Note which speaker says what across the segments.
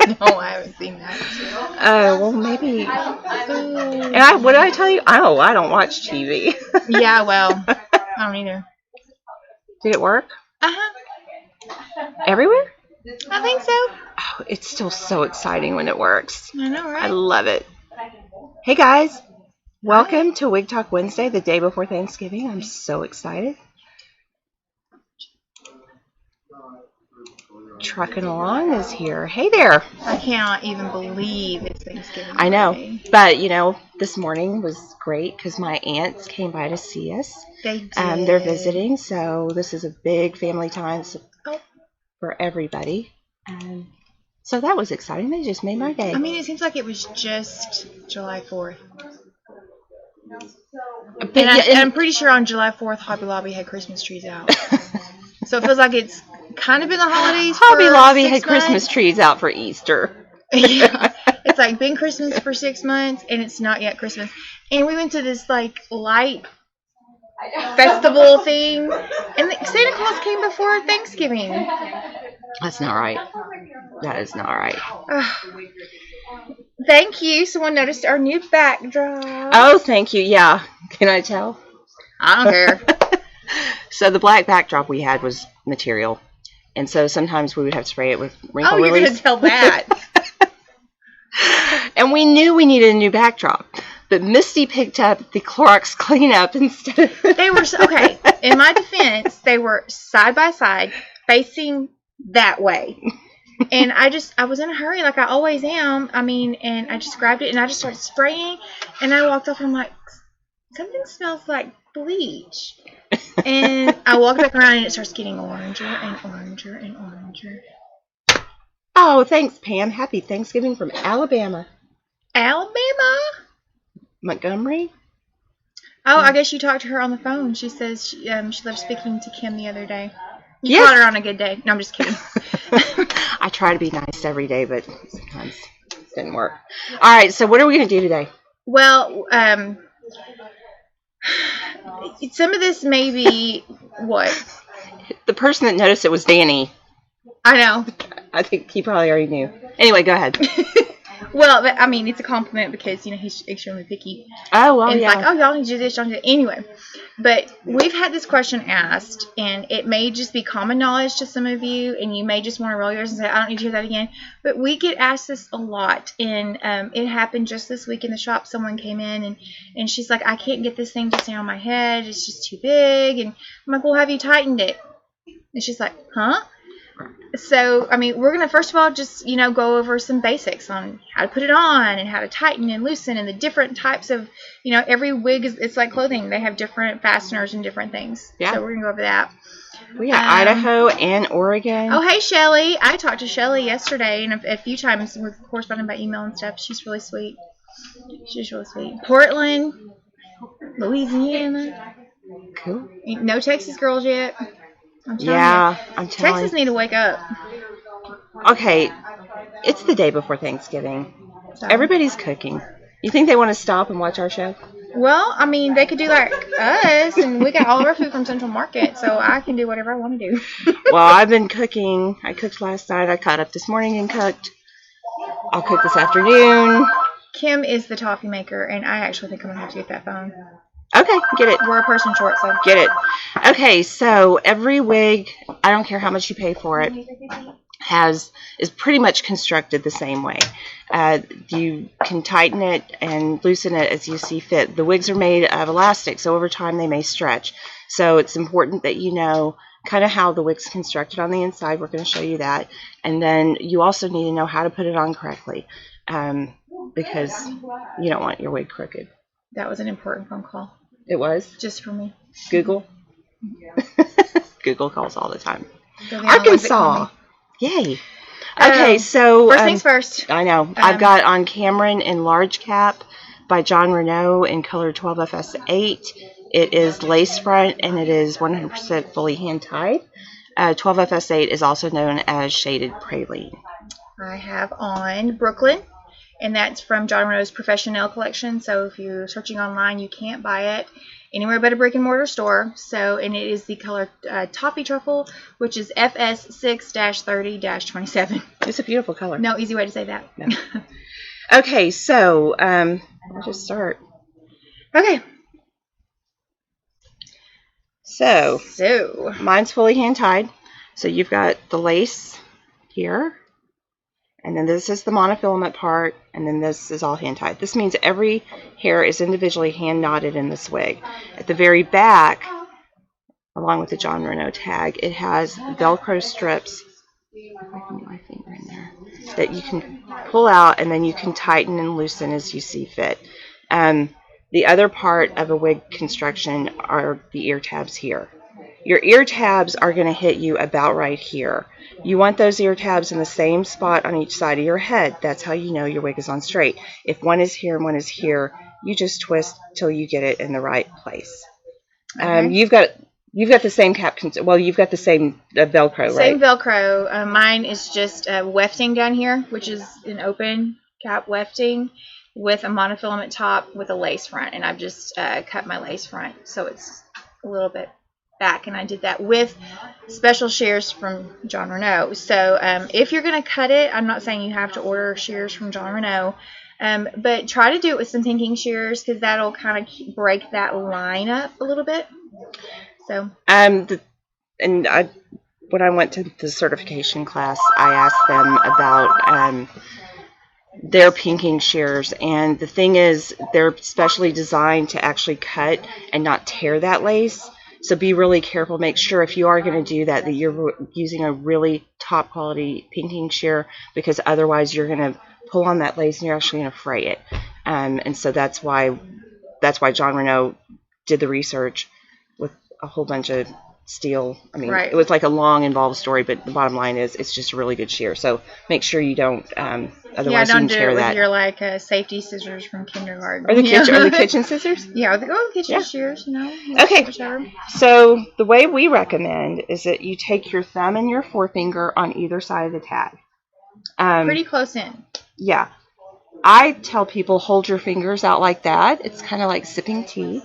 Speaker 1: No, I haven't seen that.
Speaker 2: Well, maybe. And what did I tell you? Oh, I don't watch TV.
Speaker 1: Yeah, well, I don't either.
Speaker 2: Did it work?
Speaker 1: Uh-huh.
Speaker 2: Everywhere?
Speaker 1: I think so.
Speaker 2: Oh, it's still so exciting when it works.
Speaker 1: I know, right?
Speaker 2: I love it. Hey, guys. Welcome to Wig Talk Wednesday, the day before Thanksgiving. I'm so excited. Trucking Along is here. Hey there.
Speaker 1: I cannot even believe it's Thanksgiving.
Speaker 2: I know.
Speaker 1: Day.
Speaker 2: But, this morning was great because my aunts came by to see us.
Speaker 1: They did.
Speaker 2: They're visiting, so this is a big family time for everybody. So that was exciting. They just made my day.
Speaker 1: I mean, it seems like it was just July 4th. And I'm pretty sure on July 4th, Hobby Lobby had Christmas trees out. So it feels like it's kind of been the holidays.
Speaker 2: Hobby Lobby had Christmas trees out for Easter.
Speaker 1: Yeah. It's like been Christmas for 6 months, and it's not yet Christmas. And we went to this light festival thing, and Santa Claus came before Thanksgiving.
Speaker 2: That's not right. That is not right.
Speaker 1: Thank you. Someone noticed our new backdrop.
Speaker 2: Oh, thank you. Yeah. Can I tell?
Speaker 1: I don't care.
Speaker 2: So the black backdrop we had was material. And so sometimes we would have to spray it with wrinkle release.
Speaker 1: Oh, you're going to tell that.
Speaker 2: And we knew we needed a new backdrop. But Misty picked up the Clorox cleanup instead of...
Speaker 1: They were... Okay. In my defense, they were side by side, facing that way. And I was in a hurry, like I always am. I mean, and I just grabbed it, and I just started spraying. And I walked off, and I'm like, something smells like bleach. And I walked back around, and it starts getting oranger and oranger and oranger.
Speaker 2: Oh, thanks, Pam. Happy Thanksgiving from Alabama.
Speaker 1: Alabama?
Speaker 2: Montgomery?
Speaker 1: Oh, I guess you talked to her on the phone. She says she loved speaking to Kim the other day. You caught her on a good day. No, I'm just kidding.
Speaker 2: I try to be nice every day, but sometimes it didn't work. All right, so what are we going to do today?
Speaker 1: Well, some of this may be what?
Speaker 2: The person that noticed it was Danny.
Speaker 1: I know.
Speaker 2: I think he probably already knew. Anyway, go ahead.
Speaker 1: Well, I mean, it's a compliment because, he's extremely picky.
Speaker 2: Oh, well,
Speaker 1: and it's
Speaker 2: yeah.
Speaker 1: like, oh, y'all need to do this, y'all need to do that. Anyway, but we've had this question asked, and it may just be common knowledge to some of you, and you may just want to roll yours and say, I don't need to hear that again. But we get asked this a lot, and it happened just this week in the shop. Someone came in, and she's like, I can't get this thing to stay on my head. It's just too big. And I'm like, well, have you tightened it? And she's like, huh? So, I mean, we're going to, first of all, just, go over some basics on how to put it on and how to tighten and loosen and the different types of, every wig it's like clothing. They have different fasteners and different things.
Speaker 2: Yeah.
Speaker 1: So we're going to go over that.
Speaker 2: We got Idaho and Oregon.
Speaker 1: Oh, hey, Shelly. I talked to Shelly yesterday and a few times. We're corresponding by email and stuff. She's really sweet. She's really sweet. Portland, Louisiana.
Speaker 2: Cool.
Speaker 1: No Texas girls yet. I'm telling you. Texas need to wake up.
Speaker 2: Okay, it's the day before Thanksgiving. So. Everybody's cooking. You think they want to stop and watch our show?
Speaker 1: Well, I mean, they could do like us, and we got all of our food from Central Market, so I can do whatever I want to do.
Speaker 2: Well, I've been cooking. I cooked last night. I caught up this morning and cooked. I'll cook this afternoon.
Speaker 1: Kim is the toffee maker, and I actually think I'm going to have to get that phone.
Speaker 2: Okay, get it.
Speaker 1: We're a person short, so.
Speaker 2: Get it. Okay, so every wig, I don't care how much you pay for it, is pretty much constructed the same way. You can tighten it and loosen it as you see fit. The wigs are made of elastic, so over time they may stretch. So it's important that you know kind of how the wig's constructed on the inside. We're going to show you that. And then you also need to know how to put it on correctly because you don't want your wig crooked.
Speaker 1: That was an important phone call.
Speaker 2: It was?
Speaker 1: Just for me.
Speaker 2: Google? Google calls all the time. Arkansas. Yay. Okay, so...
Speaker 1: First things first.
Speaker 2: I know. I've got on Cameron in large cap by Jon Renau in color 12FS8. It is lace front and it is 100% fully hand tied. 12FS8 is also known as shaded praline.
Speaker 1: I have on Brooklyn. And that's from Jon Renau's Professional collection. So if you're searching online, you can't buy it. anywhere but a brick and mortar store. So, and it is the color Toffee Truffle, which is FS6-30-27.
Speaker 2: It's a beautiful color.
Speaker 1: No easy way to say that.
Speaker 2: No. Okay, so I'll just start.
Speaker 1: Okay.
Speaker 2: So
Speaker 1: So
Speaker 2: mine's fully hand tied. So you've got the lace here, and then this is the monofilament part, and then this is all hand tied. This means every hair is individually hand knotted in this wig. At the very back, along with the Jon Renau tag, it has Velcro strips. I can get my finger in there, that you can pull out, and then you can tighten and loosen as you see fit. The other part of a wig construction are the ear tabs here. Your ear tabs are going to hit you about right here. You want those ear tabs in the same spot on each side of your head. That's how you know your wig is on straight. If one is here and one is here, you just twist till you get it in the right place.
Speaker 1: okay.
Speaker 2: You've got the same cap. Well, you've got the same Velcro, right?
Speaker 1: Same Velcro. Mine is just wefting down here, which is an open cap wefting with a monofilament top with a lace front, and I've just cut my lace front so it's a little bit back, and I did that with special shears from Jon Renau. So if you're going to cut it, I'm not saying you have to order shears from Jon Renau, but try to do it with some pinking shears, because that'll kind of break that line up a little bit. So
Speaker 2: when I went to the certification class, I asked them about their pinking shears, and the thing is, they're specially designed to actually cut and not tear that lace. So be really careful. Make sure if you are going to do that, that you're using a really top quality pinking shear, because otherwise you're going to pull on that lace and you're actually going to fray it. And so that's why Jon Renau did the research with a whole bunch of steel. I mean,
Speaker 1: right.
Speaker 2: It was like a long, involved story, but the bottom line is it's just a really good shear. So make sure you don't. Otherwise,
Speaker 1: don't
Speaker 2: you can
Speaker 1: do
Speaker 2: tear
Speaker 1: it with
Speaker 2: that.
Speaker 1: your safety scissors from kindergarten.
Speaker 2: Or the kitchen scissors.
Speaker 1: Yeah, the kitchen shears.
Speaker 2: Okay.
Speaker 1: Whichever.
Speaker 2: So the way we recommend is that you take your thumb and your forefinger on either side of the tag.
Speaker 1: Pretty close in.
Speaker 2: Yeah. I tell people hold your fingers out like that. It's kind of like sipping tea.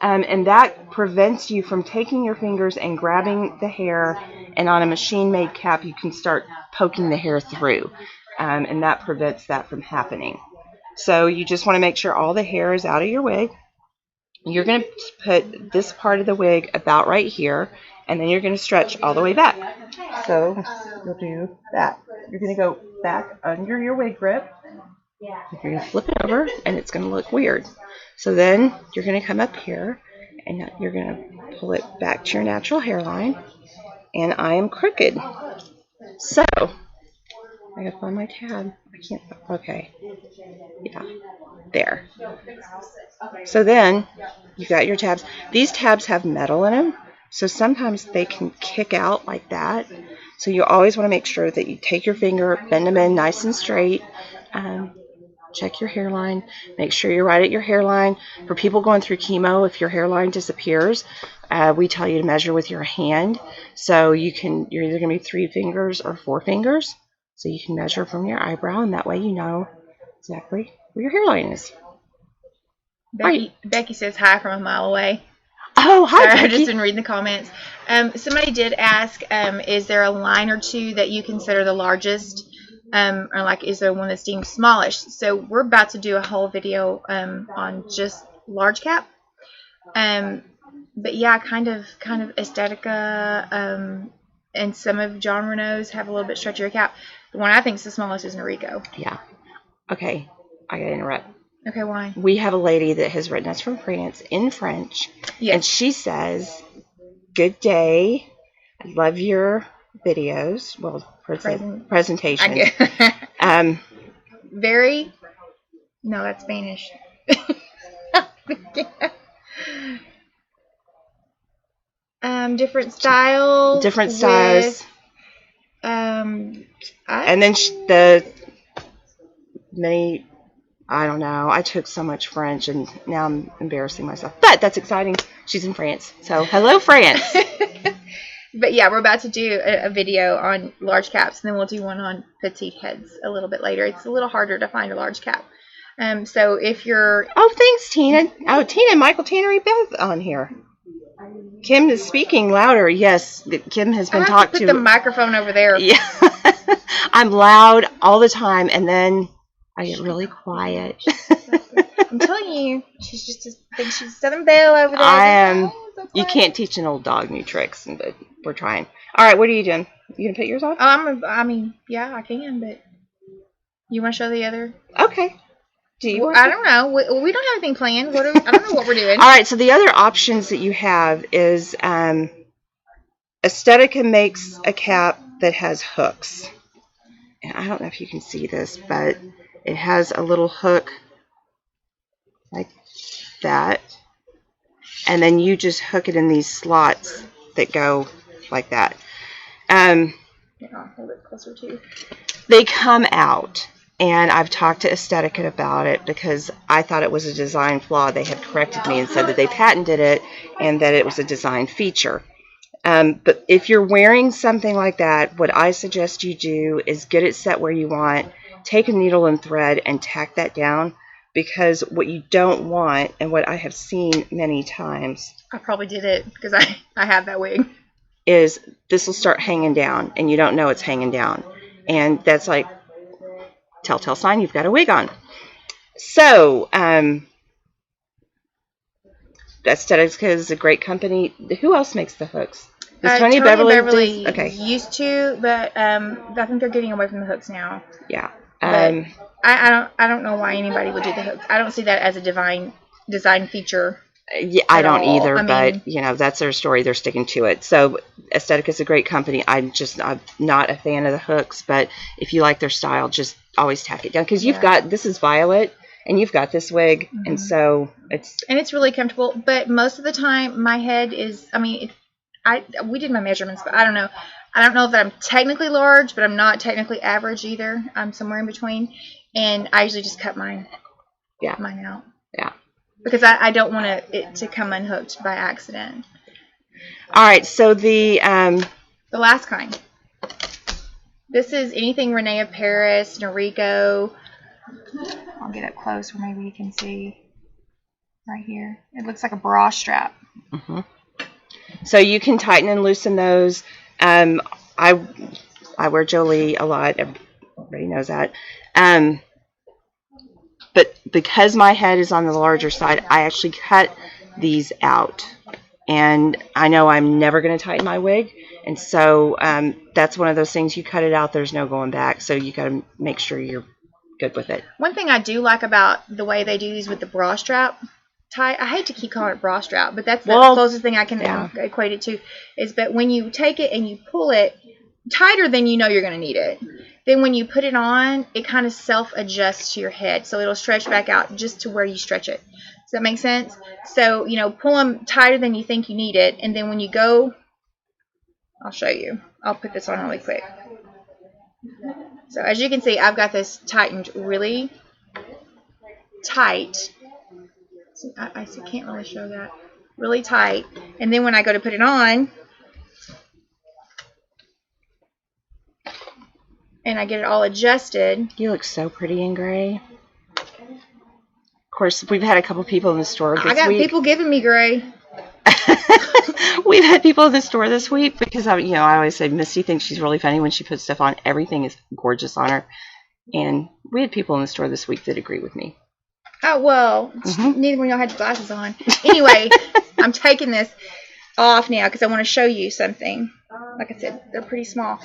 Speaker 2: And that prevents you from taking your fingers and grabbing the hair, and on a machine-made cap you can start poking the hair through, and that prevents that from happening. So you just want to make sure all the hair is out of your wig. You're going to put this part of the wig about right here, and then you're going to stretch all the way back. So you'll do that. You're going to go back under your wig grip. You're going to flip it over, and it's going to look weird. So then you're going to come up here, and you're going to pull it back to your natural hairline. And I am crooked. So I got to find my tab. I can't. Okay. Yeah. There. So then you got your tabs. These tabs have metal in them, so sometimes they can kick out like that. So you always want to make sure that you take your finger, bend them in nice and straight. Check your hairline. Make sure you're right at your hairline. For people going through chemo, if your hairline disappears, we tell you to measure with your hand. So you're either going to be 3 fingers or 4 fingers. So you can measure from your eyebrow, and that way you know exactly where your hairline is.
Speaker 1: Becky says hi from a mile away.
Speaker 2: Oh, hi, Becky.
Speaker 1: I've just been reading the comments. Somebody did ask, is there a line or two that you consider the largest? Or like, is there one that's deemed smallest? So we're about to do a whole video on just large cap. But yeah, kind of Aesthetica, and some of Jon Renau's have a little bit stretchier cap. The one I think is the smallest is Noriko.
Speaker 2: Yeah. Okay, I gotta interrupt.
Speaker 1: Okay, why?
Speaker 2: We have a lady that has written us from France in French,
Speaker 1: yes.
Speaker 2: And she says, "Good day. I love your videos." Well, presentation.
Speaker 1: I get. Very. No, that's Spanish. Different styles.
Speaker 2: Different styles.
Speaker 1: With,
Speaker 2: and then I don't know. I took so much French, and now I'm embarrassing myself. But that's exciting. She's in France. So, hello, France.
Speaker 1: But yeah, we're about to do a video on large caps, and then we'll do one on petite heads a little bit later. It's a little harder to find a large cap. So if you're...
Speaker 2: Oh, thanks, Tina. Oh, Tina and Michael Tanner are both on here. Kim is speaking louder. Yes, Kim has been talked to.
Speaker 1: Put the microphone over there.
Speaker 2: Yeah. I'm loud all the time, and then I get really quiet.
Speaker 1: I'm telling you, thinks she's Southern Belle over there.
Speaker 2: I am. You can't teach an old dog new tricks, but we're trying. All right, what are you doing? You gonna put yours on?
Speaker 1: Oh, yeah, I can, but you want to show the other?
Speaker 2: Okay. Do you?
Speaker 1: I don't know. We don't have anything planned. I don't know what we're doing.
Speaker 2: All right. So the other options that you have is Aesthetica makes a cap that has hooks. And I don't know if you can see this, but it has a little hook like that. And then you just hook it in these slots that go like that.
Speaker 1: Yeah, I'll hold it closer to you.
Speaker 2: They come out. And I've talked to Aesthetica about it because I thought it was a design flaw. They have corrected me and said that they patented it and that it was a design feature. But if you're wearing something like that, what I suggest you do is get it set where you want, take a needle and thread and tack that down, because what you don't want, and what I have seen many times,
Speaker 1: I probably did it because I have that wig,
Speaker 2: is this will start hanging down and you don't know it's hanging down. And that's like telltale sign you've got a wig on. So, Aesthetica is a great company. Who else makes the hooks? Does Tony Beverly
Speaker 1: okay. Used to, but I think they're getting away from the hooks now.
Speaker 2: Yeah.
Speaker 1: I don't know why anybody would do the hooks. I don't see that as a design feature.
Speaker 2: Yeah, I don't either, but you know, that's their story. They're sticking to it. So Aesthetica is a great company. I'm not a fan of the hooks, but if you like their style, just always tack it down, because you've got, this is violet and you've got this wig, and so it's really comfortable. But most of the time, my head is, we did my measurements, but I don't know that I'm technically large, but I'm not technically average either. I'm somewhere in between, and I usually just cut mine out. Yeah.
Speaker 1: Because I don't want it to come unhooked by accident.
Speaker 2: All right, so the
Speaker 1: last kind. This is anything Renea Paris, Noriko. I'll get up close where maybe you can see right here. It looks like a bra strap.
Speaker 2: Mm-hmm. So you can tighten and loosen those. I wear Jolie a lot. Everybody knows that. But because my head is on the larger side, I actually cut these out. And I know I'm never going to tighten my wig. And so that's one of those things, you cut it out, there's no going back. So you got to make sure you're good with it. One thing I do like about the way they do these with the bra strap tie, I hate to keep calling it bra strap, but that's the closest thing I can equate it to, is that when you take it and you pull it tighter than you know you're going to need it, then when you put it on, it kind of self-adjusts to your head. So it'll stretch back out just to where you stretch it. Does that make sense? So, pull them tighter than you think you need it. And then when you go, I'll show you. I'll put this on really quick. So as you can see, I've got this tightened really tight. I can't really show that. Really tight. And then when I go to put it on, and I get it all adjusted. You look so pretty in gray. Of course, we've had a couple people in the store this week. I got people giving me gray. We've had people in the store this week because, I always say Misty thinks she's really funny when she puts stuff on. Everything is gorgeous on her. And we had people in the store this week that agree with me. Oh, well, neither one of y'all had glasses on. Anyway, I'm taking this off now because I want to show you something. Like I said, they're pretty small.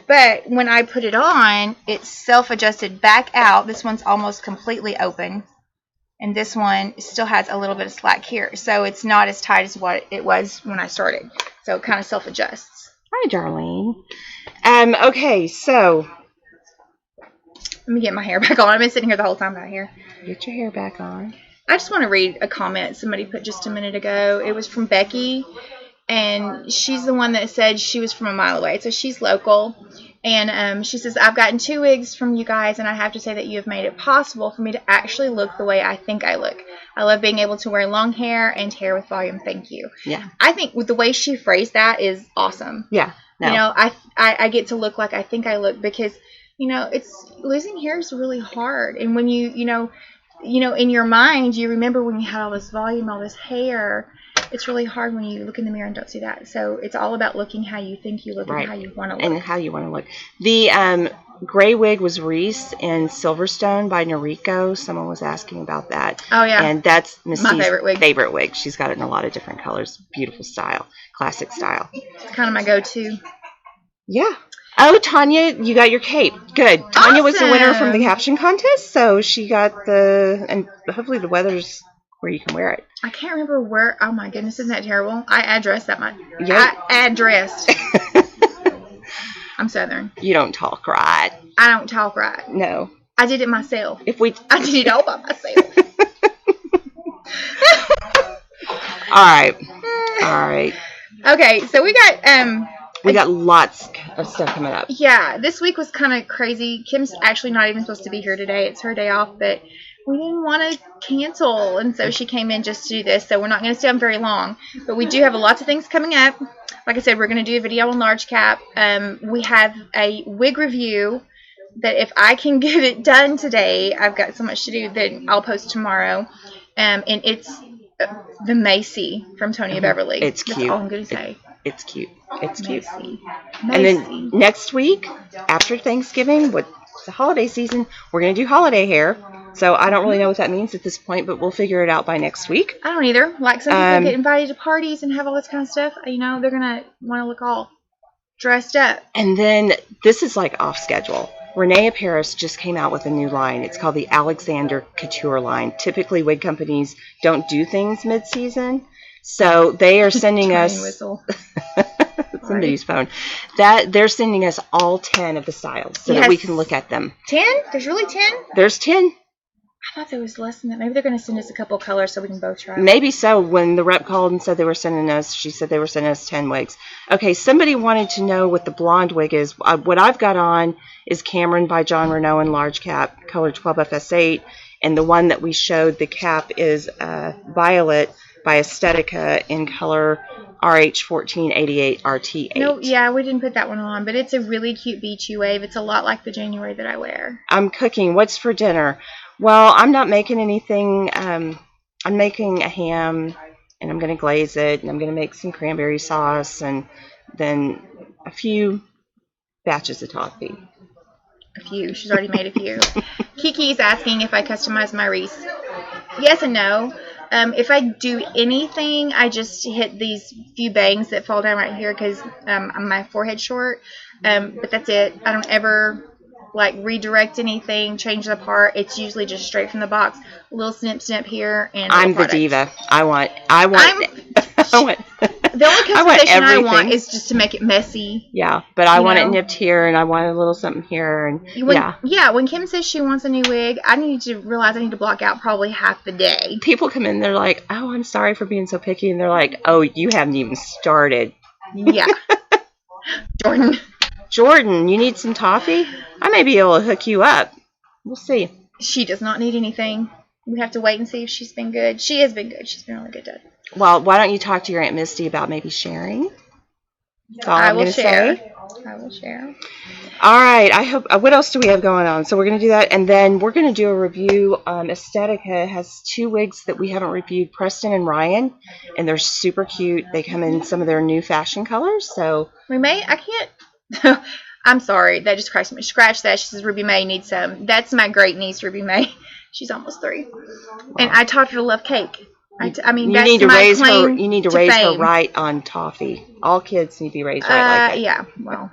Speaker 2: But when I put it on, it's self-adjusted back out. This one's almost completely open. And this one still has a little bit of slack here. So it's not as tight as what it was when I started. So it kind of self-adjusts. Hi, Darlene. Okay, so let me get my hair back on. I've been sitting here the whole time without hair. Get your hair back on. I just want to read a comment somebody put just a minute ago. It was from Becky. And she's the one that said she was from a mile away. So she's local. And she says, I've gotten 2 wigs from you guys, and I have to say that you have made it possible for me to actually look the way I think I look. I love being able to wear long hair and hair with volume. Thank you. Yeah. I think with the way she phrased that is awesome. Yeah. No. I get to look like I think I look because, it's losing hair is really hard. And when
Speaker 1: you know, in your mind, you remember when you had all this volume, all this hair. It's really hard when you look in the mirror and don't see that. So it's all about looking how you think you look
Speaker 2: Right.
Speaker 1: and how you want to look.
Speaker 2: And how you want to look. The gray wig was Reese in Silverstone by Noriko. Someone was asking about that.
Speaker 1: Oh, yeah.
Speaker 2: And that's Misty's
Speaker 1: My favorite wig.
Speaker 2: She's got it in a lot of different colors. Beautiful style. Classic style.
Speaker 1: It's kind of my go-to.
Speaker 2: Yeah. Oh, Tanya, you got your cape. Good. Tanya was the winner from the caption contest, so she got and hopefully the weather's where you can wear it.
Speaker 1: I can't remember where. Oh my goodness, isn't that terrible? I addressed that much.
Speaker 2: Yep.
Speaker 1: I addressed. I'm Southern.
Speaker 2: You don't talk right.
Speaker 1: I don't talk right.
Speaker 2: No.
Speaker 1: I did it myself.
Speaker 2: I
Speaker 1: did it all by myself.
Speaker 2: All right.
Speaker 1: Okay, so we got
Speaker 2: lots of stuff coming up.
Speaker 1: Yeah, this week was kind of crazy. Kim's actually not even supposed to be here today. It's her day off, but we didn't want to cancel, and so she came in just to do this. So we're not going to stay on very long, but we do have lots of things coming up. Like I said, we're going to do a video on large cap. We have a wig review that if I can get it done today, I've got so much to do that I'll post tomorrow. And it's the Macy from Tonya Beverly.
Speaker 2: It's cute.
Speaker 1: That's all I'm going to say.
Speaker 2: It's cute. It's cute.
Speaker 1: Macy.
Speaker 2: And then next week, after Thanksgiving, with the holiday season, we're going to do holiday hair. So I don't really know what that means at this point, but we'll figure it out by next week.
Speaker 1: I don't either. Like some people get invited to parties and have all this kind of stuff. You know, they're going to want to look all dressed up.
Speaker 2: And then this is like off schedule. Renee Paris just came out with a new line. It's called the Alexander Couture line. Typically, wig companies don't do things mid-season. So they are sending us somebody's phone. That they're sending us all 10 of the styles so that we can look at them.
Speaker 1: 10? There's really 10?
Speaker 2: There's 10.
Speaker 1: I thought there was less than that. Maybe they're going to send us a couple colors so we can both try.
Speaker 2: Maybe so. When the rep called and said they were sending us, she said they were sending us 10 wigs. Okay, somebody wanted to know what the blonde wig is. What I've got on is Cameron by Jon Renau in large cap, color 12FS8, and the one that we showed, the cap, is Violet by Aesthetica in color RH1488 RT8.
Speaker 1: No, yeah, we didn't put that one on, but it's a really cute beachy wave. It's a lot like the January that I wear.
Speaker 2: I'm cooking. What's for dinner? Well, I'm not making anything. I'm making a ham, and I'm going to glaze it, and I'm going to make some cranberry sauce, and then a few batches of toffee.
Speaker 1: A few. She's already made a few. Kiki's asking if I customize my wreath. Yes and no. If I do anything, I just hit these few bangs that fall down right here because my forehead's short. But that's it. I don't ever redirect anything, change the part. It's usually just straight from the box. A little snip here, and
Speaker 2: I'm the diva. I want.
Speaker 1: The only customization I want is just to make it messy.
Speaker 2: Yeah, but I want it nipped here, and I want a little something here, and
Speaker 1: when Kim says she wants a new wig, I need to realize I need to block out probably half the day.
Speaker 2: People come in, they're like, "Oh, I'm sorry for being so picky," and they're like, "Oh, you haven't even started."
Speaker 1: Yeah,
Speaker 2: Jordan, you need some toffee? I may be able to hook you up. We'll see.
Speaker 1: She does not need anything. We have to wait and see if she's been good. She has been good. She's been really good to us.
Speaker 2: Well, why don't you talk to your Aunt Misty about maybe sharing? That's all I'm going to say.
Speaker 1: I will share.
Speaker 2: All right. I hope. What else do we have going on? So we're going to do that, and then we're going to do a review. Aesthetica has 2 wigs that we haven't reviewed, Preston and Ryan, and they're super cute. They come in some of their new fashion colors. So
Speaker 1: I can't. I'm sorry. That just cracks me. Scratch that. She says Ruby May needs some. That's my great niece, Ruby May. She's almost 3, and I taught her to love cake. I mean,
Speaker 2: you need to raise her. You need to raise her right on toffee. All kids need to be raised right like that.
Speaker 1: Yeah, well.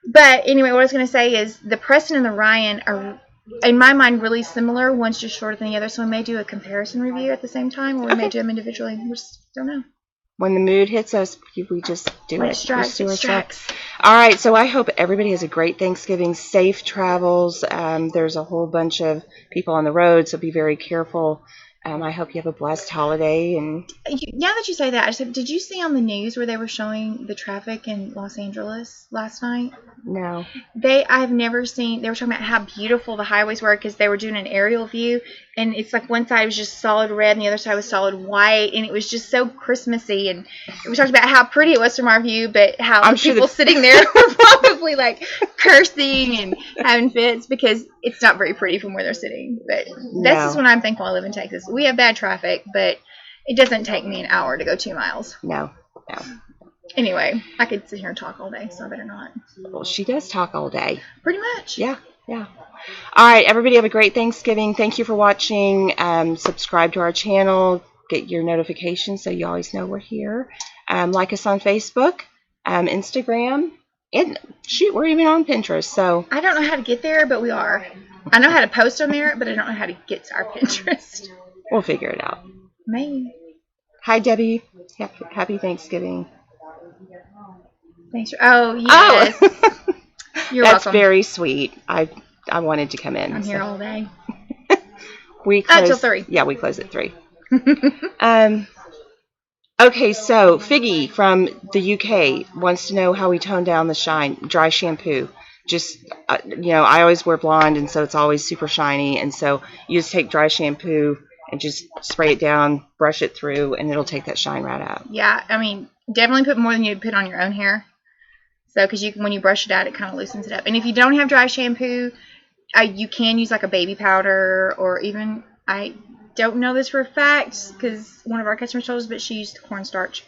Speaker 1: But anyway, what I was going to say is the Preston and the Ryan are, in my mind, really similar. One's just shorter than the other, so we may do a comparison review at the same time, or we may do them individually. We just don't know.
Speaker 2: When the mood hits us, we just do it.
Speaker 1: Strikes.
Speaker 2: All right, so I hope everybody has a great Thanksgiving, safe travels. There's a whole bunch of people on the road, so be very careful. I hope you have a blessed holiday. And
Speaker 1: Now that you say that, did you see on the news where they were showing the traffic in Los Angeles last night?
Speaker 2: no,
Speaker 1: I've never seen, they were talking about how beautiful the highways were because they were doing an aerial view, and it's like one side was just solid red and the other side was solid white, and it was just so Christmassy. And we talked about how pretty it was from our view, but how the people sitting there were probably like cursing and having fits because it's not very pretty from where they're sitting. But that's just when I'm thankful I live in Texas. We have bad traffic, but it doesn't take me an hour to go 2 miles.
Speaker 2: No.
Speaker 1: Anyway, I could sit here and talk all day, so I better not.
Speaker 2: Well, she does talk all day.
Speaker 1: Pretty much.
Speaker 2: Yeah. All right, everybody have a great Thanksgiving. Thank you for watching. Subscribe to our channel. Get your notifications so you always know we're here. Like us on Facebook, Instagram, and shoot, we're even on Pinterest. So
Speaker 1: I don't know how to get there, but we are. I know how to post on there, but I don't know how to get to our Pinterest.
Speaker 2: We'll figure it out.
Speaker 1: Maybe.
Speaker 2: Hi, Debbie. Happy Thanksgiving.
Speaker 1: Thanks. Oh, yes.
Speaker 2: Oh.
Speaker 1: You're
Speaker 2: That's
Speaker 1: welcome.
Speaker 2: very sweet. I wanted to come in.
Speaker 1: I'm here all day.
Speaker 2: We close
Speaker 1: till 3.
Speaker 2: Yeah, we close at 3. Okay, so Figgy from the UK wants to know how we tone down the shine. Dry shampoo. Just, I always wear blonde, and so it's always super shiny. And so you just take dry shampoo and just spray it down, brush it through, and it'll take that shine right out.
Speaker 1: Yeah, I mean, definitely put more than you'd put on your own hair. So, because when you brush it out, it kind of loosens it up. And if you don't have dry shampoo, you can use like a baby powder, or even, I don't know this for a fact because one of our customers told us, but she used cornstarch.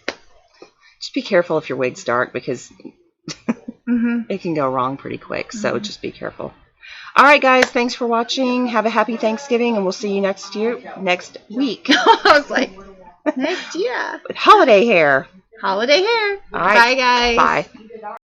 Speaker 2: Just be careful if your wig's dark because it can go wrong pretty quick. So just be careful. All right, guys. Thanks for watching. Have a happy Thanksgiving, and we'll see you next week.
Speaker 1: I was like, next year.
Speaker 2: With holiday hair.
Speaker 1: Holiday hair.
Speaker 2: All right.
Speaker 1: Bye, guys.
Speaker 2: Bye.